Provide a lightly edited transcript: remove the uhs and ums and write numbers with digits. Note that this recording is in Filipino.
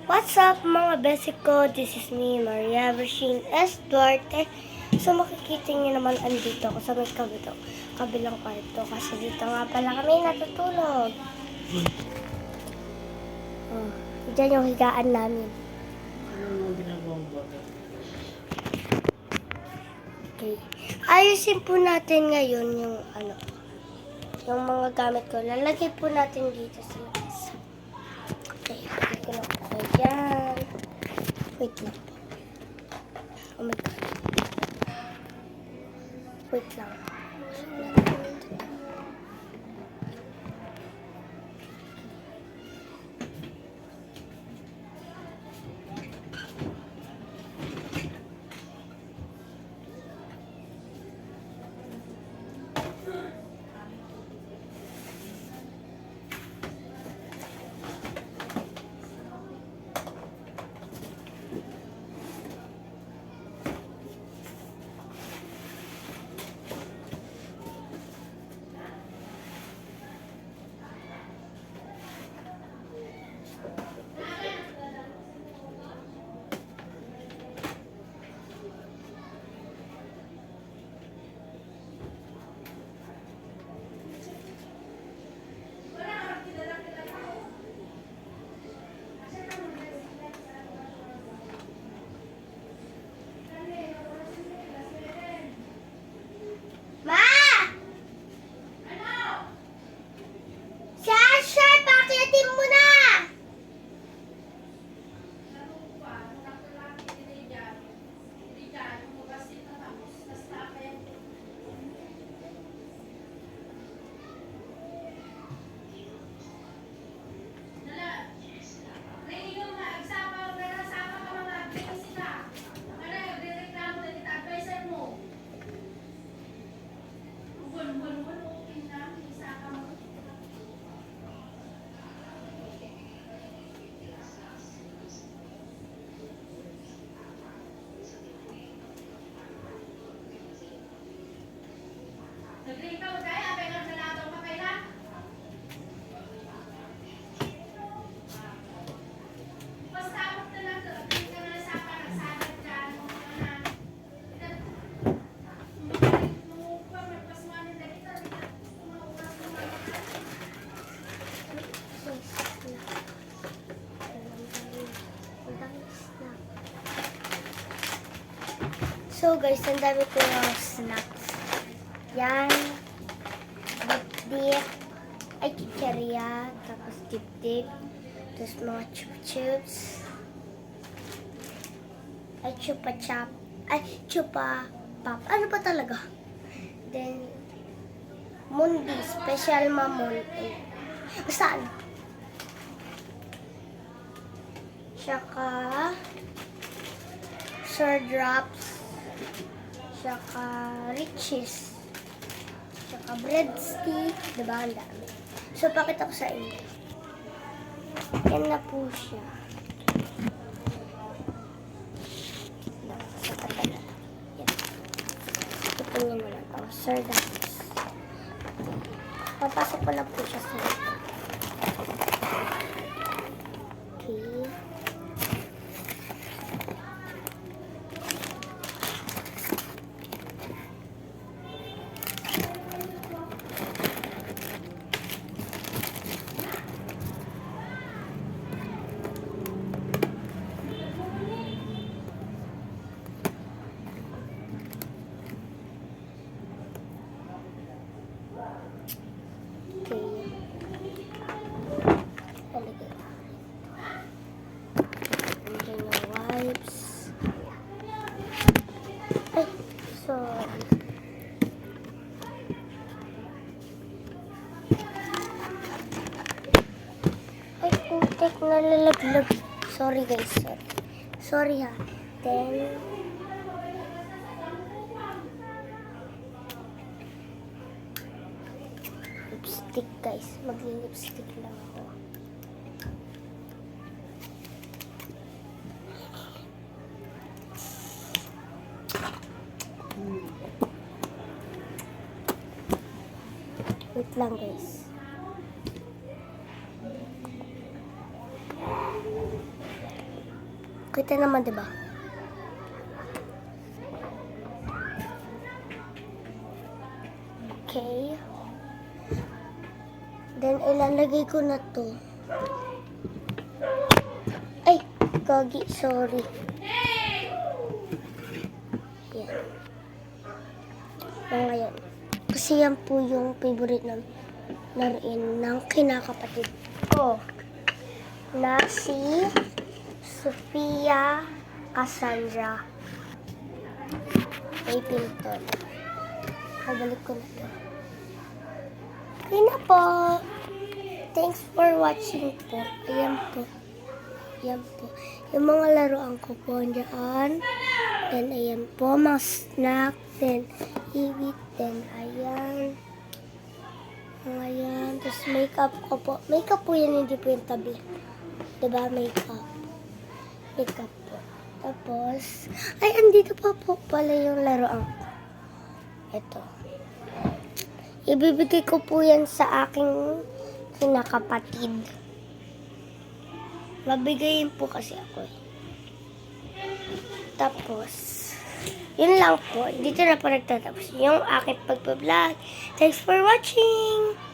What's up mga besi ko? This is me, Maria Virgin S. Duarte. So makikita niyo naman andito ako sa may kabilang kwarto kasi dito nga pala kami natutulog. Oh, dyan yung higaan namin. Okay. Ayusin po natin ngayon yung yung mga gamit ko. Lalagay po natin dito sa labas. Okay, lagay ko lang po dyan. Wait lang po. Oh my God. Wait lang. So guys, ang dami ko ng snacks. Yan. Dip-dip. Ay, chicheria. Tapos dip-dip. Tapos mga chup-chups. Ay, chupa-chop. Ay, chupa-pop. Ano pa talaga? Then, Mundi. Special mamon. Ay, saan? Tsaka, Sir Drops. Tsaka Riches. Tsaka breadstick. Diba? Ang dami. So, pakita ko sa inyo. Yan na po siya. Sa tagal na. Yan. Ito nyo na lang. Oh, Sir Drops. Papasok ko lang po siya sa ito. Okay. Ay, putik, nalalaglag. Sorry guys, sorry. Sorry ha. Then, lipstick guys. Magli-lipstick lang ako. Wait lang guys. Kita naman, di ba? Okay. Then, ilalagay ko na to. Ay, gagi, sorry. Yan. Ngayon. Kasi yan po yung favorite ng laruin ng kinakapatid ko. Na si Sophia Cassandra. May pinto. Kabalik ko na to. Okay na po. Thanks for watching po. Ayan po. Ayan po. Yung mga laruan ko po andyan. Then, ayan po. Mga snack. Then, ibit. Then, ayan. Ayan. Tapos, makeup ko po. Makeup po yan, hindi po yung tablet. Diba? Makeup. Makeup po. Tapos, ay, andito pa po pala yung laruan ko. Ito. Ibibigay ko po yan sa aking kinakapatid. Mabigayin po kasi ako eh. Tapos, yun lang po. Dito na po nagtatapos yung aking pagpa-vlog. Thanks for watching!